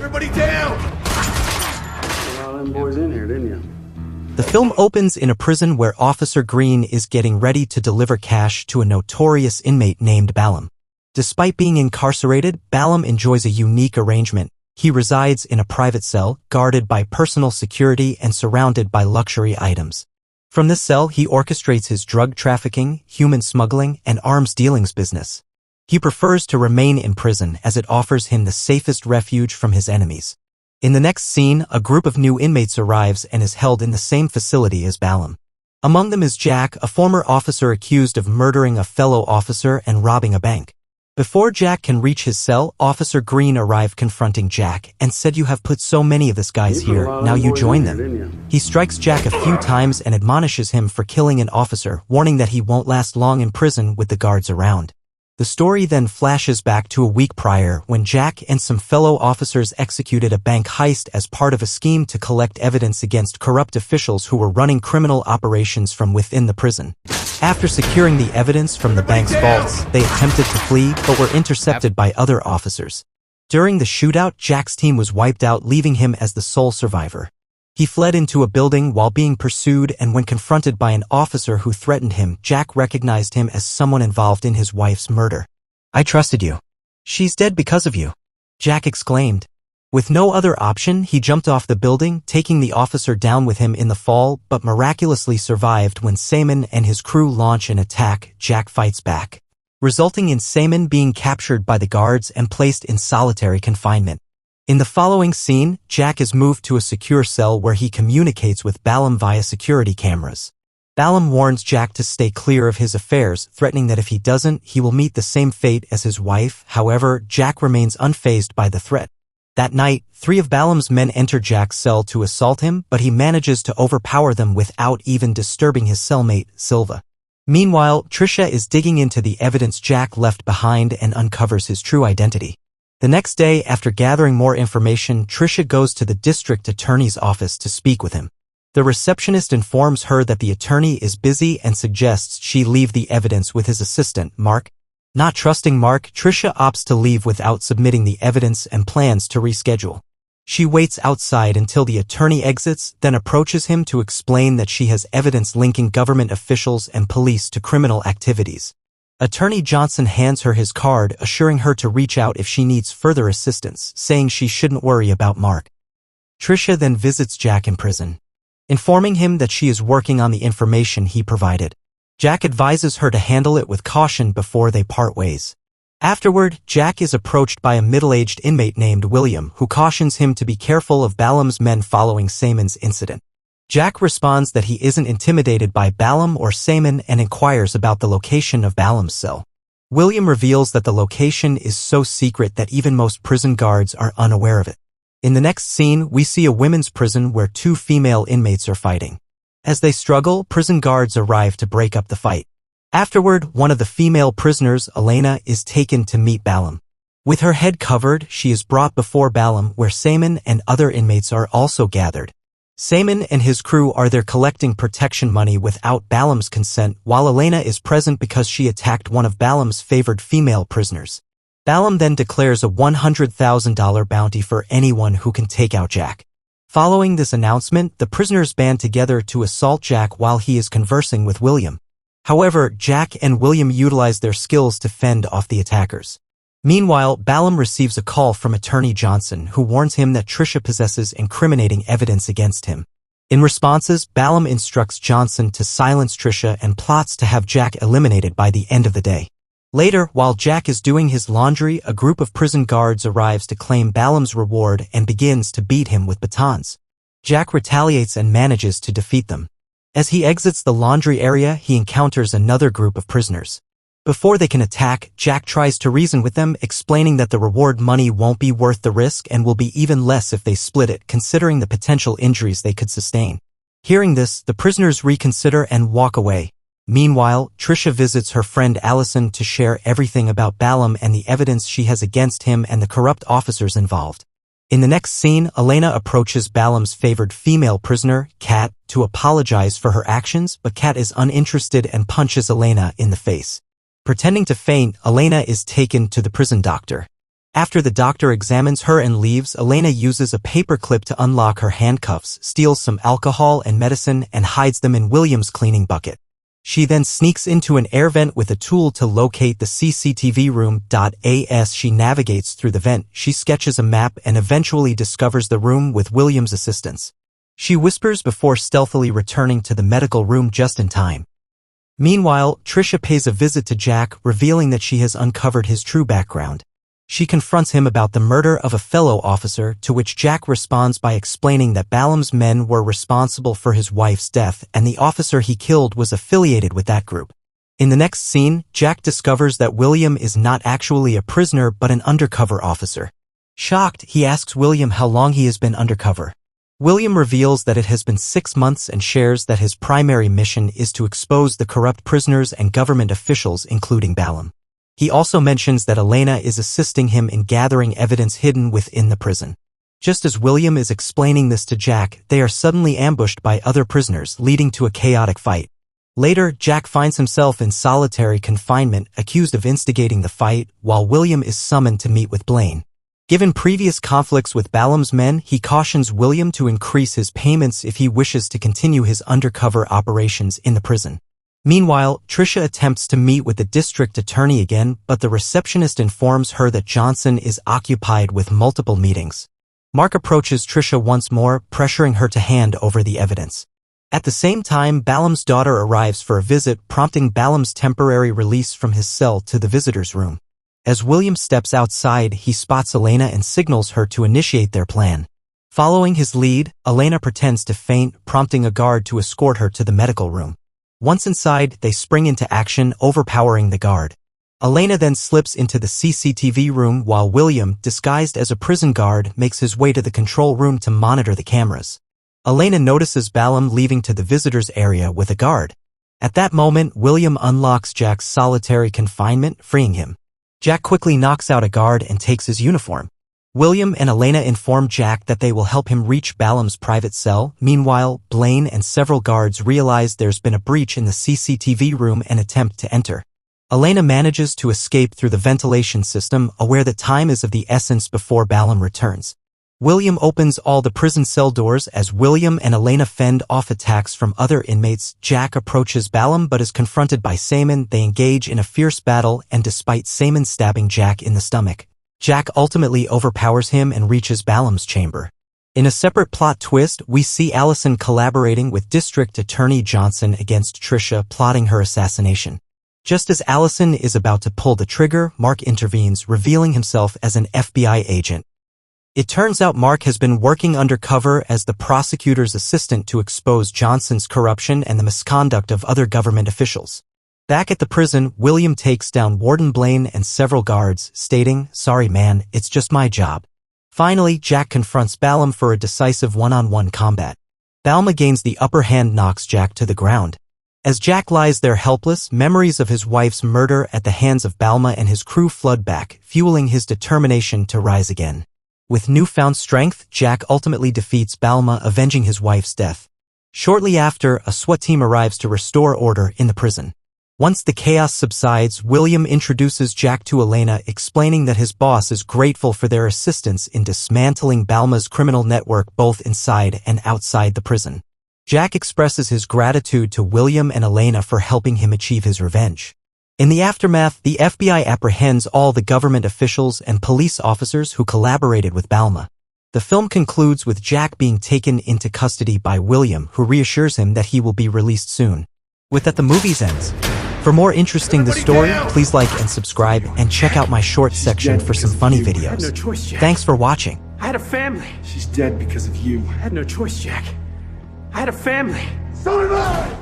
Everybody down! Got all them boys in here, didn't you? The film opens in a prison where Officer Green is getting ready to deliver cash to a notorious inmate named Ballum. Despite being incarcerated, Ballum enjoys a unique arrangement. He resides in a private cell, guarded by personal security and surrounded by luxury items. From this cell, he orchestrates his drug trafficking, human smuggling, and arms dealings business. He prefers to remain in prison as it offers him the safest refuge from his enemies. In the next scene, a group of new inmates arrives and is held in the same facility as Ballum. Among them is Jack, a former officer accused of murdering a fellow officer and robbing a bank. Before Jack can reach his cell, Officer Green arrived confronting Jack and said, "You have put so many of these guys here, now you join them." He strikes Jack a few times and admonishes him for killing an officer, warning that he won't last long in prison with the guards around. The story then flashes back to a week prior when Jack and some fellow officers executed a bank heist as part of a scheme to collect evidence against corrupt officials who were running criminal operations from within the prison. After securing the evidence from the bank's vaults, they attempted to flee but were intercepted by other officers. During the shootout, Jack's team was wiped out, leaving him as the sole survivor. He fled into a building while being pursued, and when confronted by an officer who threatened him, Jack recognized him as someone involved in his wife's murder. "I trusted you. She's dead because of you," Jack exclaimed. With no other option, he jumped off the building, taking the officer down with him in the fall, but miraculously survived. When Simon and his crew launch an attack, Jack fights back, resulting in Simon being captured by the guards and placed in solitary confinement. In the following scene, Jack is moved to a secure cell where he communicates with Ballum via security cameras. Ballum warns Jack to stay clear of his affairs, threatening that if he doesn't, he will meet the same fate as his wife. However, Jack remains unfazed by the threat. That night, 3 of Ballum's men enter Jack's cell to assault him, but he manages to overpower them without even disturbing his cellmate, Silva. Meanwhile, Tricia is digging into the evidence Jack left behind and uncovers his true identity. The next day, after gathering more information, Tricia goes to the district attorney's office to speak with him. The receptionist informs her that the attorney is busy and suggests she leave the evidence with his assistant, Mark. Not trusting Mark, Tricia opts to leave without submitting the evidence and plans to reschedule. She waits outside until the attorney exits, then approaches him to explain that she has evidence linking government officials and police to criminal activities. Attorney Johnson hands her his card, assuring her to reach out if she needs further assistance, saying she shouldn't worry about Mark. Tricia then visits Jack in prison, informing him that she is working on the information he provided. Jack advises her to handle it with caution before they part ways. Afterward, Jack is approached by a middle-aged inmate named William, who cautions him to be careful of Ballum's men following Simon's incident. Jack responds that he isn't intimidated by Ballum or Simon and inquires about the location of Ballum's cell. William reveals that the location is so secret that even most prison guards are unaware of it. In the next scene, we see a women's prison where 2 female inmates are fighting. As they struggle, prison guards arrive to break up the fight. Afterward, one of the female prisoners, Elena, is taken to meet Ballum. With her head covered, she is brought before Ballum, where Simon and other inmates are also gathered. Simon and his crew are there collecting protection money without Ballum's consent, while Elena is present because she attacked one of Ballum's favored female prisoners. Ballum then declares a $100,000 bounty for anyone who can take out Jack. Following this announcement, the prisoners band together to assault Jack while he is conversing with William. However, Jack and William utilize their skills to fend off the attackers. Meanwhile, Ballum receives a call from Attorney Johnson, who warns him that Tricia possesses incriminating evidence against him. In responses, Ballum instructs Johnson to silence Tricia and plots to have Jack eliminated by the end of the day. Later, while Jack is doing his laundry, a group of prison guards arrives to claim Ballum's reward and begins to beat him with batons. Jack retaliates and manages to defeat them. As he exits the laundry area, he encounters another group of prisoners. Before they can attack, Jack tries to reason with them, explaining that the reward money won't be worth the risk and will be even less if they split it, considering the potential injuries they could sustain. Hearing this, the prisoners reconsider and walk away. Meanwhile, Tricia visits her friend Allison to share everything about Ballum and the evidence she has against him and the corrupt officers involved. In the next scene, Elena approaches Ballum's favored female prisoner, Kat, to apologize for her actions, but Kat is uninterested and punches Elena in the face. Pretending to faint, Elena is taken to the prison doctor. After the doctor examines her and leaves, Elena uses a paperclip to unlock her handcuffs, steals some alcohol and medicine, and hides them in William's cleaning bucket. She then sneaks into an air vent with a tool to locate the CCTV room. As she navigates through the vent, she sketches a map and eventually discovers the room with William's assistance. She whispers before stealthily returning to the medical room just in time. Meanwhile, Trisha pays a visit to Jack, revealing that she has uncovered his true background. She confronts him about the murder of a fellow officer, to which Jack responds by explaining that Ballum's men were responsible for his wife's death and the officer he killed was affiliated with that group. In the next scene, Jack discovers that William is not actually a prisoner but an undercover officer. Shocked, he asks William how long he has been undercover. William reveals that it has been 6 months and shares that his primary mission is to expose the corrupt prisoners and government officials, including Ballum. He also mentions that Elena is assisting him in gathering evidence hidden within the prison. Just as William is explaining this to Jack, they are suddenly ambushed by other prisoners, leading to a chaotic fight. Later, Jack finds himself in solitary confinement, accused of instigating the fight, while William is summoned to meet with Blaine. Given previous conflicts with Ballum's men, he cautions William to increase his payments if he wishes to continue his undercover operations in the prison. Meanwhile, Trisha attempts to meet with the district attorney again, but the receptionist informs her that Johnson is occupied with multiple meetings. Mark approaches Trisha once more, pressuring her to hand over the evidence. At the same time, Ballum's daughter arrives for a visit, prompting Ballum's temporary release from his cell to the visitor's room. As William steps outside, he spots Elena and signals her to initiate their plan. Following his lead, Elena pretends to faint, prompting a guard to escort her to the medical room. Once inside, they spring into action, overpowering the guard. Elena then slips into the CCTV room while William, disguised as a prison guard, makes his way to the control room to monitor the cameras. Elena notices Ballum leaving to the visitors area with a guard. At that moment, William unlocks Jack's solitary confinement, freeing him. Jack quickly knocks out a guard and takes his uniform. William and Elena inform Jack that they will help him reach Ballum's private cell. Meanwhile, Blaine and several guards realize there's been a breach in the CCTV room and attempt to enter. Elena manages to escape through the ventilation system, aware that time is of the essence before Ballum returns. William opens all the prison cell doors as William and Elena fend off attacks from other inmates. Jack approaches Ballum but is confronted by Simon. They engage in a fierce battle, and despite Simon stabbing Jack in the stomach, Jack ultimately overpowers him and reaches Ballum's chamber. In a separate plot twist, we see Allison collaborating with District Attorney Johnson against Trisha, plotting her assassination. Just as Allison is about to pull the trigger, Mark intervenes, revealing himself as an FBI agent. It turns out Mark has been working undercover as the prosecutor's assistant to expose Johnson's corruption and the misconduct of other government officials. Back at the prison, William takes down Warden Blaine and several guards, stating, "Sorry man, it's just my job." Finally, Jack confronts Ballum for a decisive one-on-one combat. Ballum gains the upper hand, knocks Jack to the ground. As Jack lies there helpless, memories of his wife's murder at the hands of Ballum and his crew flood back, fueling his determination to rise again. With newfound strength, Jack ultimately defeats Ballum, avenging his wife's death. Shortly after, a SWAT team arrives to restore order in the prison. Once the chaos subsides, William introduces Jack to Elena, explaining that his boss is grateful for their assistance in dismantling Ballum's criminal network both inside and outside the prison. Jack expresses his gratitude to William and Elena for helping him achieve his revenge. In the aftermath, the FBI apprehends all the government officials and police officers who collaborated with Ballum. The film concludes with Jack being taken into custody by William, who reassures him that he will be released soon. With that, the movie ends. For more interesting the story, please like and subscribe, and check out my short section for some funny videos. I had no choice, Jack. Thanks for watching. I had a family. She's dead because of you. I had no choice, Jack. I had a family. So did I!